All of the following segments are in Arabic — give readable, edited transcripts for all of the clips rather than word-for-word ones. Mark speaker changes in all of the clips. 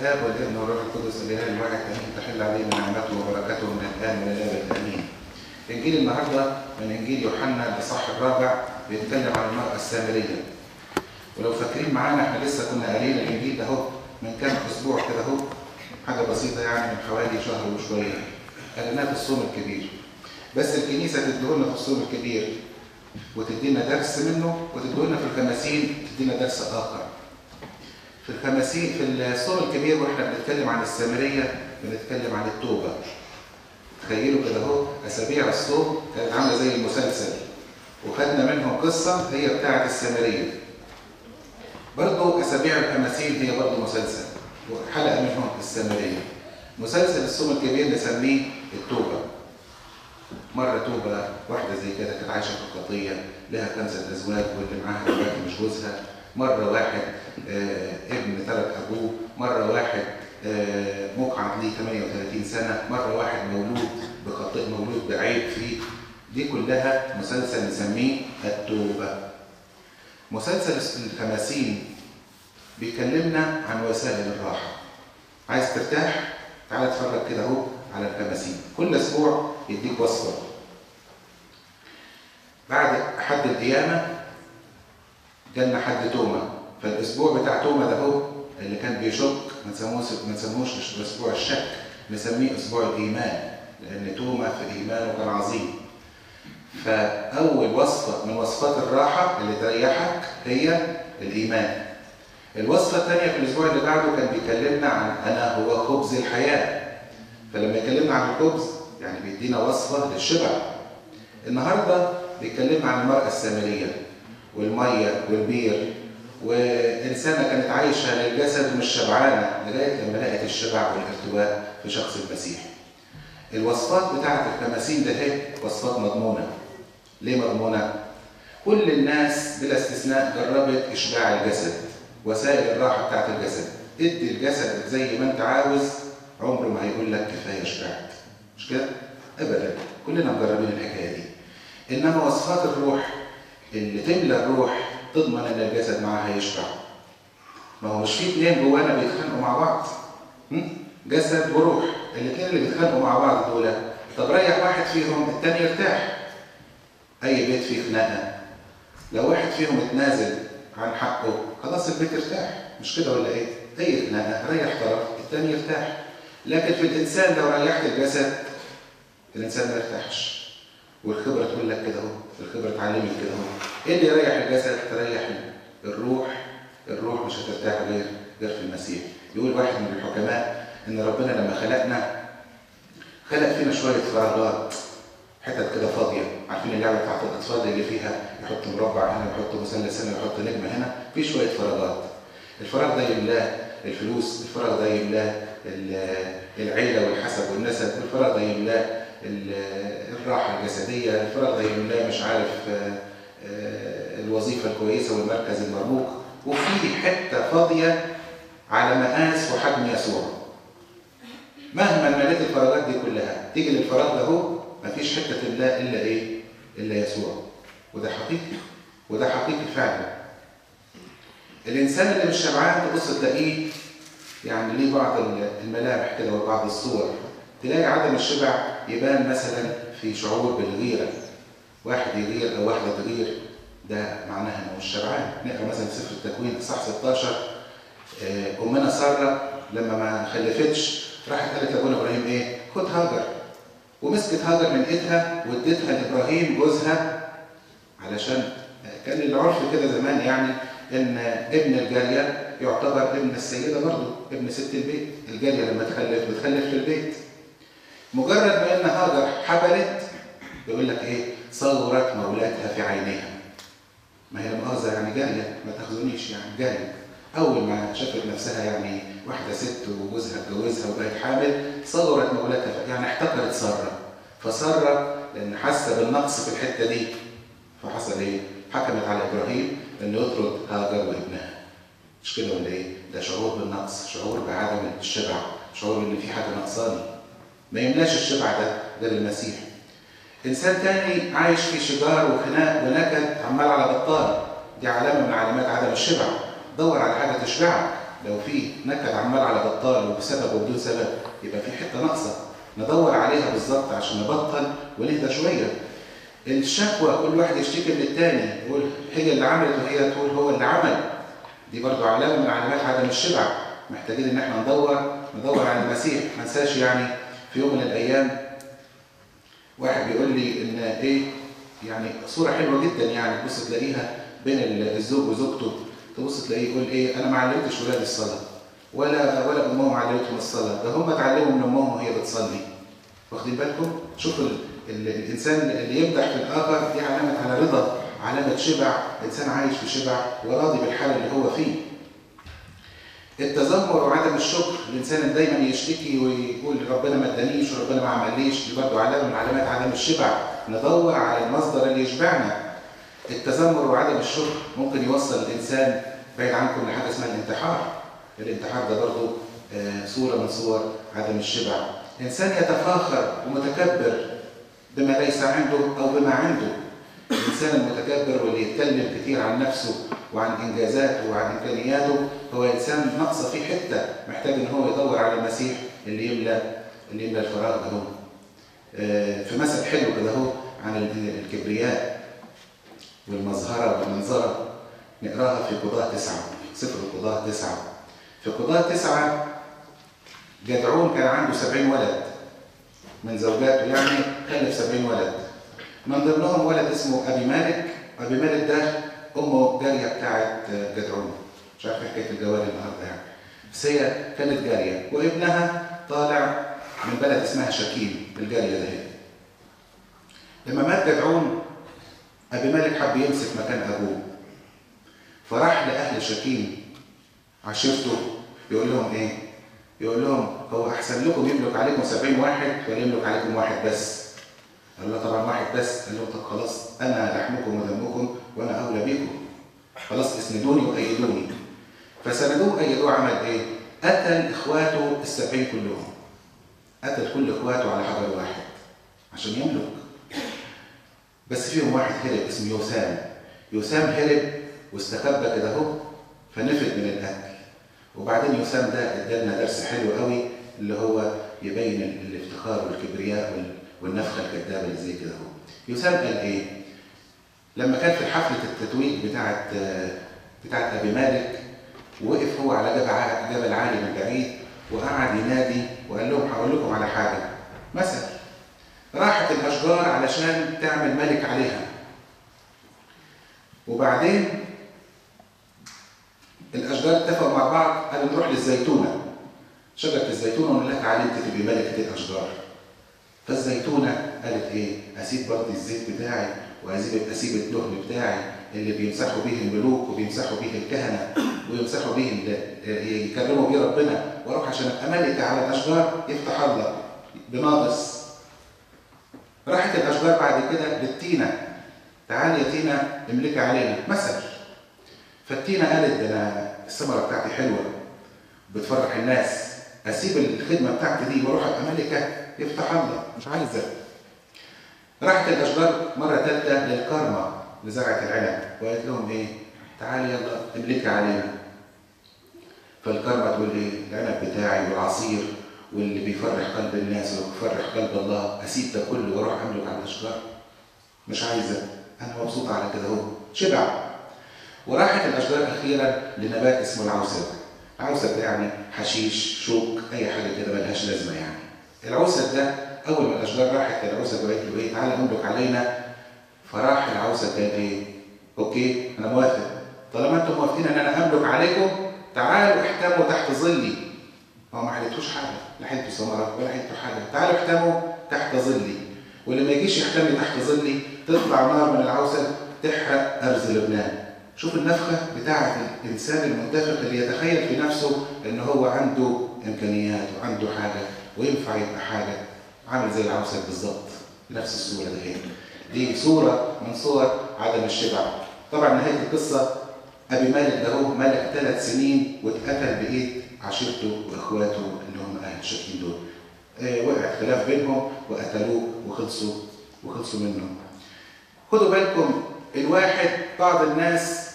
Speaker 1: الآب والابن والروح القدس الإله الواحد آمين. تحل علينا نعمته وبركاته من الآن وإلى الأبد آمين. إنجيل النهارده من إنجيل يوحنا الإصحاح الرابع بيتكلم عن المرأة السامرية. ولو فاكرين معانا احنا لسه كنا قاريين الإنجيل ده اهو من كام أسبوع كده اهو، حاجة بسيطة يعني من حوالي شهر وشوية. قريناه في الصوم الكبير. بس الكنيسة تديهولنا في الصوم الكبير وتدينا درس منه، وتديهولنا في الخماسين تدينا درس آخر. في الخماسين في الصوم الكبير واحنا بنتكلم عن السامرية بنتكلم عن التوبة. تخيلوا كده اهو أسابيع الصوم كانت عاملة زي المسلسل، وخدنا منهم قصة هي بتاعة السامرية. برضه أسابيع الخماسين هي برضه مسلسل، وحلقة منهم السامرية. مسلسل الصوم الكبير نسميه التوبة. مرة توبة واحدة زي كده كانت عايشة في الخطية، لها 5 أزواج واللي معاها دلوقتي مش جوزها. مرة واحد ابن ترك أبوه، مرة واحد مقعد ليه 38 سنة، مرة واحد مولود بخطيئة، مولود بعيب فيه. دي كلها مسلسل نسميه التوبة. مسلسل الخماسين بيكلمنا عن وسائل الراحة. عايز ترتاح؟ تعال اتفرج كده اهو على الخماسين. كل اسبوع يديك وصفة. بعد حد القيامة جالنا حد توما، فالاسبوع بتاع توما ده هو اللي كان بيشك ما نسموش اسبوع الشك، نسميه اسبوع الايمان، لان توما في ايمانه كان عظيم. فاول وصفة من وصفات الراحة اللي تريحك هي الايمان. الوصفة الثانية في الاسبوع اللي بعده كان بيكلمنا عن انا هو خبز الحياة. فلما يكلمنا عن الخبز يعني بيدينا وصفة للشبع. النهاردة بيكلمنا عن المرأة السامرية والمية والبير، وإنسانة كانت عايشة للجسد ومش شبعانة لغاية لما لقت الشبع والارتواء في شخص المسيح. الوصفات بتاعت الخماسين ده هي وصفات مضمونة. ليه مضمونة؟ كل الناس بلا استثناء جربت إشباع الجسد، وسائل الراحة بتاعت الجسد. ادي الجسد زي ما انت عاوز، عمره ما هيقول لك كفاية شبعت. مش كده؟ أبدا. كلنا مجربين الحكاية دي. إنما وصفات الروح اللي تملى الروح تضمن ان الجسد معاها يشبع. ما هو مش في 2 جوانا بيتخانقوا مع بعض؟ جسد وروح، الاثنين اللي بيتخانقوا مع بعض دول، طب ريح واحد فيهم الثاني يرتاح. اي بيت فيه خناقه، لو واحد فيهم اتنازل عن حقه خلاص البيت ارتاح، مش كده ولا ايه؟ اي خناقه ريح طرف الثاني يرتاح. لكن في الانسان لو ريحت الجسد الانسان ما يرتاحش. والخبره تقول لك كده اهو، الخبره اتعلمت كده اهو. ايه اللي يريح الجسد؟ تريح الروح. الروح مش هترتاح غير في المسيح. يقول واحد من الحكماء ان ربنا لما خلقنا خلق فينا شويه فراغات، حتت كده فاضيه. عارفين اللعبه بتاعت الاطفال اللي فيها يحط مربع هنا ويحط مثلث هنا ويحط نجمه هنا، في شويه فراغات. الفراغ ده يملاه الفلوس، الفراغ ده يملاه العيله والحسب والنسب، الفراغ ده يملاه الراحة الجسدية، الفراغ ده يملاه مش عارف الوظيفة الكويسة والمركز المرموق. وفي حتة فاضية على مقاس وحجم يسوع. مهما مليت الفراغات دي كلها تيجي للفراغ ده هو مفيش حتة تملاه إلا إيه؟ إلا يسوع. وده حقيقي، وده حقيقي فعلا. الإنسان اللي مش شبعان تبص تلاقيه يعني ليه بعض الملامح كده وبعض الصور. تلاقي عدم الشبع يبان مثلا في شعور بالغيرة. واحد يغير أو واحدة تغير، ده معناها إنه مش شبعان. نقرأ مثلا سفر التكوين إصحاح 16، أمنا سارة لما ما خلفتش راحت قالت لأبونا إبراهيم إيه؟ خد هاجر. ومسكت هاجر من إيدها واديتها لإبراهيم جوزها، علشان كان العرف كده زمان يعني إن ابن الجارية يعتبر ابن السيدة برضه، ابن ست البيت. الجارية لما تخلف بتخلف في البيت. مجرد ما ان هاجر حبلت يقول لك ايه؟ صغرت مولاتها في عينيها. ما هي مؤاخذه يعني جاريه، ما تاخذونيش يعني جاريه. اول ما شافت نفسها يعني واحده ست وجوزها اتجوزها وبقت حامل، صغرت مولاتها يعني احتقرت ساره. فساره لان حاسه بالنقص في الحته دي، فحصل ايه؟ حكمت على ابراهيم انه يطرد هاجر وابنها. مش كده ولا ايه؟ ده شعور بالنقص، شعور بعدم الشبع، شعور ان في حاجه ناقصاني. ما يملاش الشبع ده غير المسيح. انسان تاني عايش في شجار وخناق ونكد عمال على بطال، دي علامه من علامات عدم الشبع. دور على حاجه تشبعك، لو في نكد عمال على بطال وبسبب وبدون سبب يبقى في حته ناقصه ندور عليها بالظبط عشان نبطل ونهدى شويه. الشكوى كل واحد يشتكي من الثاني، يقول هي اللي عملت وهي تقول هو اللي عمل، دي برضو علامه من علامات عدم الشبع. محتاجين ان احنا ندور على المسيح. ما انساش يعني في يوم من الايام واحد بيقول لي ان ايه يعني صوره حلوه جدا، يعني تبص تلاقيها بين الزوج وزوجته، تبص تلاقيه يقول ايه انا ما علمتش ولادي الصلاه ولا امهم علمتهم الصلاه، ده هم اتعلموا من امهم وهي بتصلي. واخدين بالكم؟ شوفوا الانسان اللي يمدح في الاخر دي علامه على رضا، علامه شبع، انسان عايش في شبع وراضي بالحال اللي هو فيه. التذمر وعدم الشكر، الانسان اللي دايما يشتكي ويقول ربنا ما ادانيش وربنا ما عمليش، دي برضه علامه من علامات عدم الشبع. ندور على المصدر اللي يشبعنا. التذمر وعدم الشكر ممكن يوصل الانسان بعيد عنكم لحاجه اسمها الانتحار. الانتحار ده برضه صوره من صور عدم الشبع. انسان يتفاخر ومتكبر بما ليس عنده او بما عنده. الانسان المتكبر واللي يتكلم كتير عن نفسه وعن انجازاته وعن امكانياته هو انسان ناقصه فيه حته، محتاج ان هو يدور على المسيح اللي يملى الفراغ ده. في مثل حلو كده اهو عن الكبرياء والمظهره والمنظره، نقراها في قضاة 9، سفر قضاة 9. في قضاة 9 جدعون كان عنده 70 ولد من زوجاته، يعني خلف 70 ولد. من ضمنهم ولد اسمه ابي مالك. ابي مالك ده امه جاريه بتاعت جدعون، مش عارف حكايه الجواري النهارده يعني، بس هي كانت جاريه وابنها طالع من بلد اسمها شكيم. الجاريه ده هي لما مات جدعون ابي مالك حب يمسك مكان ابوه، فراح لاهل شكيم عشيرته يقول لهم ايه؟ يقول لهم هو احسن لكم يملك عليكم 70 واحد ولا يملك عليكم واحد بس؟ قال له طبعا واحد بس. قال له طب خلاص انا لحمكم ودمكم وانا اولى بيكم، خلاص اسندوني وايدوني. فسندوه وايدوه. عمل ايه؟ قتل اخواته ال70 كلهم، قتل كل اخواته على حجر واحد عشان يملك. بس فيهم واحد هرب اسمه يوثام. يوثام هرب واستخبى كده اهو فنفد من القتل. وبعدين يوثام ده ادالنا درس حلو قوي اللي هو يبين الافتخار والكبرياء والنفخه الكذابه اللي زي كده اهو. يوثام قال ايه؟ لما كان في حفله التتويج بتاعت ابي مالك، وقف هو على جبل عالي من بعيد وقعد ينادي وقال لهم هقول لكم على حاجه مثل. راحت الاشجار علشان تعمل ملك عليها، وبعدين الاشجار اتفقوا مع بعض قالوا نروح للزيتونه، شجره الزيتونه ونقول لها تعالي انت تبقي ملكه الاشجار. فالزيتونه قالت ايه؟ اسيب برضه الزيت بتاعي واسيب الدهن بتاعي اللي بيمسحوا بيه الملوك وبيمسحوا بيه الكهنه ويمسحوا بيه يكرموا بيه ربنا، واروح عشان ابقى ملكه على الاشجار يفتح الله بناقص. راحت الاشجار بعد كده للتينه، تعالي يا تينه املكي علينا مثل. فالتينه قالت ده انا الثمره بتاعتي حلوه بتفرح الناس، اسيب الخدمه بتاعتي دي واروح ابقى ملكه يفتح الله، مش عايزه. راحت الاشجار مره ثالثه للكرمه لزرعه العنب وقالت لهم ايه؟ تعالي يلا املكي علينا. فالكرمه تقول ايه؟ العنب بتاعي والعصير واللي بيفرح قلب الناس وبيفرح قلب الله اسيب ده كله واروح املك على الاشجار؟ مش عايزه، انا مبسوطه على كده اهو، شبع. وراحت الاشجار اخيرا لنبات اسمه العوسد. العوسد ده يعني حشيش، شوك، اي حاجه كده ملهاش لازمه يعني. العوسد ده اول ما الاشجار راحت للعوسد وقالت له ايه؟ تعالى املك علينا. فراح العوسد قال ايه؟ اوكي انا موافق، طالما انتم موافقين ان انا املك عليكم تعالوا احتموا تحت ظلي. هو ما حلتوش حاجه، لا حلتوا ثمره ولا حلتوا حاجه، تعالوا احتموا تحت ظلي. واللي ما يجيش يحتمي تحت ظلي تطلع نار من العوسد تحرق ارز لبنان. شوف النفخه بتاعه الانسان المنتفق اللي يتخيل في نفسه ان هو عنده امكانيات وعنده حاجه وينفع يبقى حاجه، عامل زي العوسد بالظبط. نفس الصوره ده هي. دي صوره من صور عدم الشبع. طبعا نهايه القصه ابي مالك ده هو ملك 3 سنين واتقتل بايد عشيرته واخواته اللي هم اهل شكيم دول. وقعت خلاف بينهم وقتلوه وخلصوا منه. خدوا بالكم الواحد، بعض الناس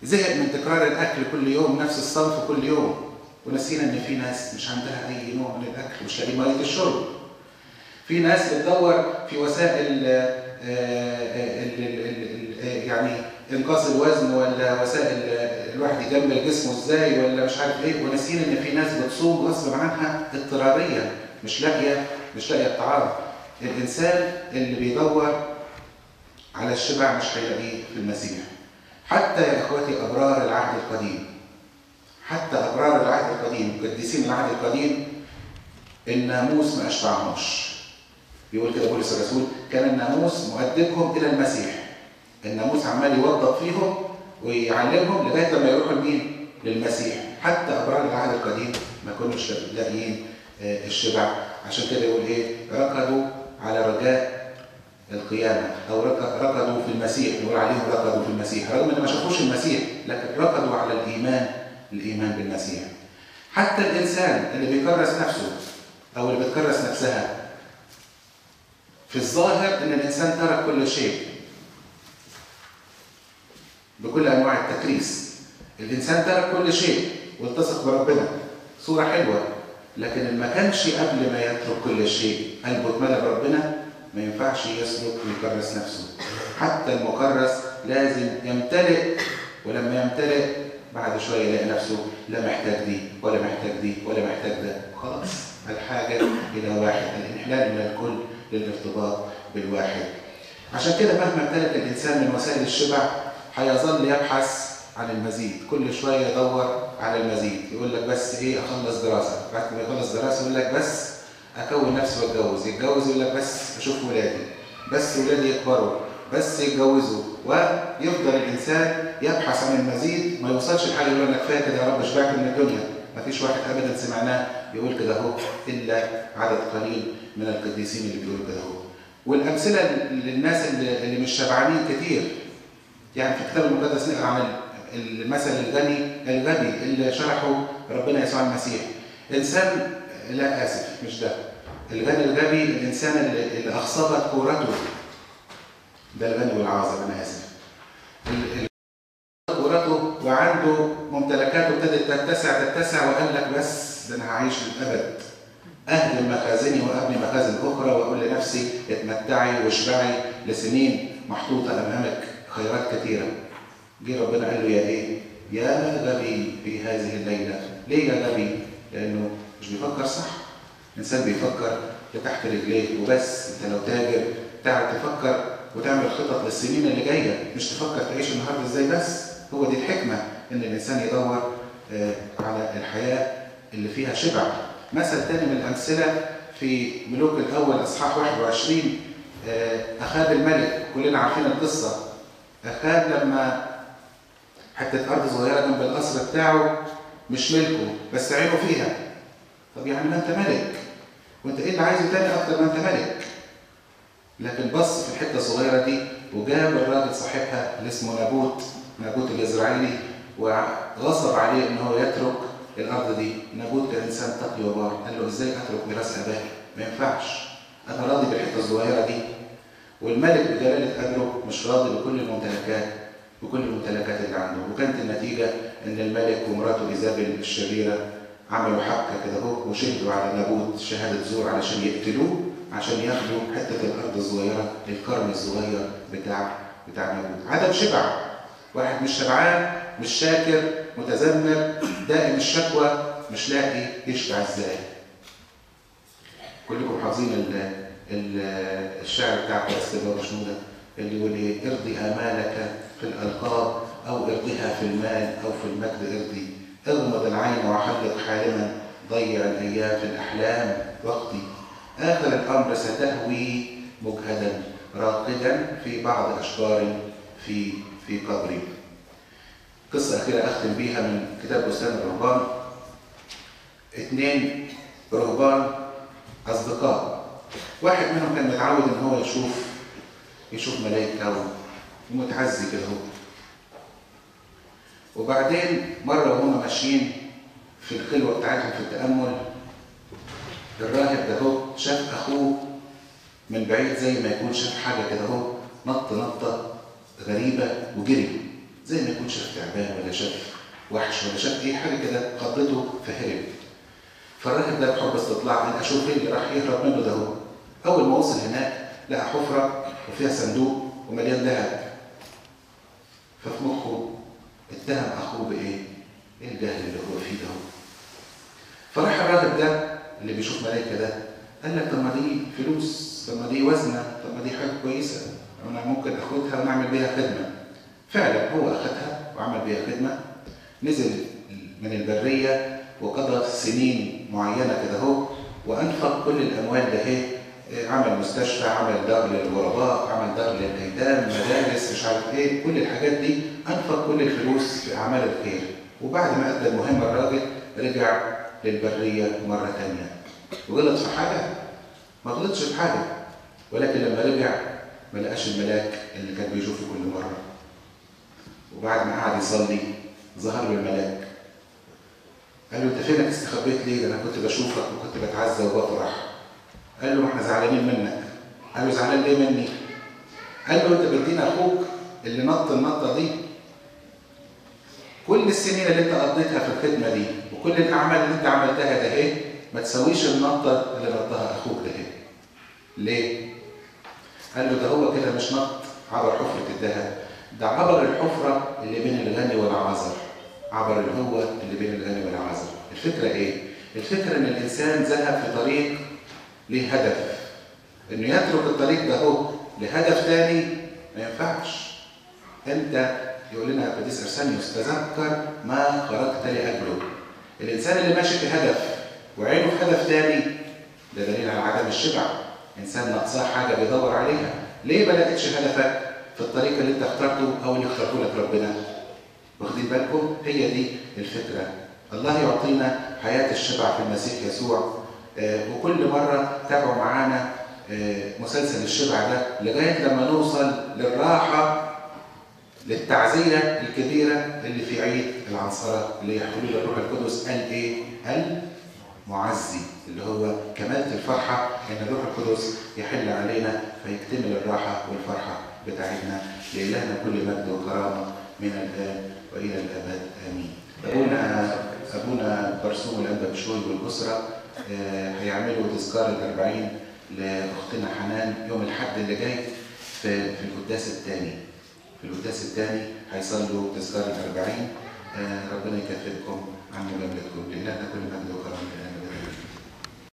Speaker 1: زهق من تكرار الاكل كل يوم، نفس الصنف كل يوم، ونسينا ان في ناس مش عندها اي نوع من الاكل، مش لاقيين ميه الشرب. في ناس بتدور في وسائل يعني انقاص الوزن، ولا وسائل الواحد يجمل جسمه ازاي، ولا مش عارف ايه، ونسينا ان في ناس بتصوم غصب عنها اضطراريا، مش لاقيه الطعام. الانسان اللي بيدور على الشبع مش هيلاقيه في المسيح. حتى يا اخواتي ابرار العهد القديم، حتى ابرار العهد القديم، قديسين العهد القديم، الناموس ما اشبعهمش. بيقول كده بولس الرسول: كان الناموس مؤدبهم الى المسيح. الناموس عمال يوظف فيهم ويعلمهم لغايه لما يروحوا لمين؟ للمسيح. حتى ابرار العهد القديم ما كانوش لاقيين الشبع. عشان كده يقول ايه؟ ركضوا على رجاء القيامه، او ركضوا في المسيح. نقول عليهم ركضوا في المسيح رغم ان ما شافوش المسيح، لكن ركضوا على الايمان بالمسيح. حتى الانسان اللي بيكرس نفسه او اللي بتكرس نفسها، في الظاهر ان الانسان ترك كل شيء بكل انواع التكريس. الانسان ترك كل شيء والتصق بربنا، صوره حلوه، لكن ما كانش قبل ما يترك كل شيء قلبه اتملى بربنا، ما ينفعش يسلك ويكرس نفسه. حتى المكرس لازم يمتلئ، ولما يمتلئ بعد شويه يلاقي نفسه لا محتاج دي ولا محتاج دي ولا محتاج ده، خلاص الحاجه الى واحد، الانحلال من الكل للارتباط بالواحد. عشان كده مهما امتلك الانسان من وسائل الشبع هيظل يبحث عن المزيد، كل شويه يدور على المزيد. يقول لك بس ايه، اخلص دراسه، بعد ما يخلص دراسه يقول لك بس اكون نفسي واتجوز، يتجوز يقول لك بس اشوف ولادي، بس ولادي يكبروا، بس يتجوزوا، ويفضل الانسان يبحث عن المزيد. ما يوصلش لحاجه يقول لك كفايه كده يا رب شبعت من الدنيا. ما فيش واحد ابدا سمعناه يقول كده اهو، الا عدد قليل من القديسين اللي بيقولوا كده اهو. والامثله للناس اللي مش شبعانين كتير. يعني في الكتاب المقدس نقرا عن المثل الغني اللي شرحه ربنا يسوع المسيح. انسان، لا اسف مش ده، الغني الغبي الانسان اللي اخصبت كورته، ده الغني والعازر، انا اسف. كورته وعنده ممتلكاته ابتدت تتسع وقال لك بس ده انا هعيش للابد، اهدم مخازني وابني مخازن اخرى واقول لنفسي اتمتعي واشبعي لسنين محطوطه امامك خيرات كثيره. جه ربنا قال له يا ايه؟ يا غبي في هذه الليله. ليه يا غبي؟ لانه مش بيفكر صح. الانسان بيفكر لتحت رجليه وبس. انت لو تاجر تعرف تفكر وتعمل خطط للسنين اللي جايه، مش تفكر تعيش النهارده ازاي بس. هو دي الحكمه، ان الانسان يدور على الحياه اللي فيها شبع. مثل تاني من الامثله في ملوك الاول اصحاح 21، اخاب الملك، كلنا عارفين القصه. اخاب لما حته ارض صغيره جنب القصر بتاعه مش ملكه بس عينه فيها. طب يعني ما انت ملك، وانت ايه اللي عايزه تاني اكتر ما انت ملك؟ لكن بص في الحته الصغيره دي وجاب الراجل صاحبها اللي اسمه نابوت اليزرعيلي، وغصب عليه ان هو يترك الارض دي. نابوت كان انسان تقي وبار، قال له ازاي اترك ميراث ابائي؟ ما ينفعش، انا راضي بالحته الصغيره دي. والملك بجلاله قدره مش راضي بكل الممتلكات اللي عنده. وكانت النتيجه ان الملك ومراته ايزابل الشريره عملوا حبكه كده اهو، وشهدوا على نابوت شهاده زور علشان يقتلوه، عشان ياخدوا حته الارض الصغيره، الكرم الصغير بتاع نابوت. عدم شبع، واحد مش شبعان، مش شاكر، متذمر، دائم الشكوى، مش لاقي يشبع ازاي. كلكم حافظين الشعر بتاع قداسة البابا شنودة اللي يقول ايه؟ ارضي امالك في الالقاب او ارضيها في المال او في المجد ارضي، اغمض العين وحلق حالما، ضيع الايام في الاحلام وقتي، اخر الامر ستهوي مجهدا راقدا في بعض اشجار في قبري. قصه اخيره اختم بيها من كتاب بستان الرهبان. 2 رهبان اصدقاء، واحد منهم كان متعود ان هو يشوف ملائكه ومتعزي كده هو. وبعدين مره وهم ماشيين في الخلوه بتاعتهم في التامل، الراهب ده هو شاف اخوه من بعيد زي ما يكون شاف حاجه كده هو، نطه غريبه وجري. زي ما يكون شاف تعبان ولا شاف وحش ولا شاف ايه حاجه كده خضته فهرب. فالراهب ده بحب استطلاع قال اشوف ايه اللي راح يهرب منه ده. هو اول ما وصل هناك لقى حفره وفيها صندوق ومليان ذهب. ففي مخه اتهم اخوه بايه؟ ايه الجهل اللي هو فيه ده؟ فراح الراهب ده اللي بيشوف ملائكه ده قال لك طب ما دي فلوس، طب ما دي وزنه، طب ما دي حاجه كويسه، انا ممكن اخدها ونعمل بيها خدمه. فعلا هو اخدها وعمل بيها خدمه، نزل من البريه وقضى سنين معينه كده اهو، وانفق كل الاموال ده اهي، عمل مستشفى، عمل دار للغرباء، عمل دار للايتام، مدارس، مش عارف ايه، كل الحاجات دي انفق كل الفلوس في اعمال الخير. وبعد ما ادى المهمه الراجل رجع للبريه مره ثانيه. غلط في حاجه؟ ما غلطش في حاجه، ولكن لما رجع ما لقاش الملاك اللي كان بيشوفه كل مره. وبعد ما قعد يصلي ظهر له الملاك قال له انت فينك استخبيت ليه؟ ده انا كنت بشوفك وكنت بتعزى وبفرح. قال له ما احنا زعلانين منك. قال له زعلان ليه مني؟ قال له انت بتدينا اخوك اللي نط النطه دي كل السنين اللي انت قضيتها في الخدمه دي وكل الاعمال اللي انت عملتها ده ايه ما تساويش النطه اللي نطها اخوك ده ايه. ليه؟ قال له ده هو كده مش نط عبر حفره الذهب، ده عبر الحفره اللي بين الغني والعازر، عبر الهوة اللي بين الغني والعازر. الفكره ايه؟ الفكره ان الانسان ذهب في طريق ليه هدف، انه يترك الطريق ده هو لهدف ثاني ما ينفعش. انت يقول لنا القديس ارسانيوس تذكر ما خرجت لاجله. الانسان اللي ماشي في هدف وعينه في هدف ثاني ده دليل على عدم الشبع. انسان ناقصاه حاجه بيدور عليها. ليه ما لقيتش هدفك في الطريق اللي انت اخترته او اللي اخترته لك ربنا؟ واخدين بالكم؟ هي دي الفكره. الله يعطينا حياه الشبع في المسيح يسوع. وكل مره تابعوا معانا مسلسل الشبع ده لغايه لما نوصل للراحه، للتعزيه الكبيره اللي في عيد العنصره اللي هي حلول الروح القدس. قال ايه؟ المعزي، اللي هو كمالة الفرحه ان الروح القدس يحل علينا فيكتمل الراحه والفرحه بتاعتنا. لإلهنا كل مجد وكرامه من الان والى الابد امين. ابونا برسوم الانبا بشوي والاسره هيعملوا تذكار الأربعين لاختنا حنان يوم الاحد اللي جاي في القداس الثاني. في القداس الثاني هيصلوا تذكار الأربعين. ربنا يكافئكم عن مجاملتكم. لإلهنا كل مجد وكرامه.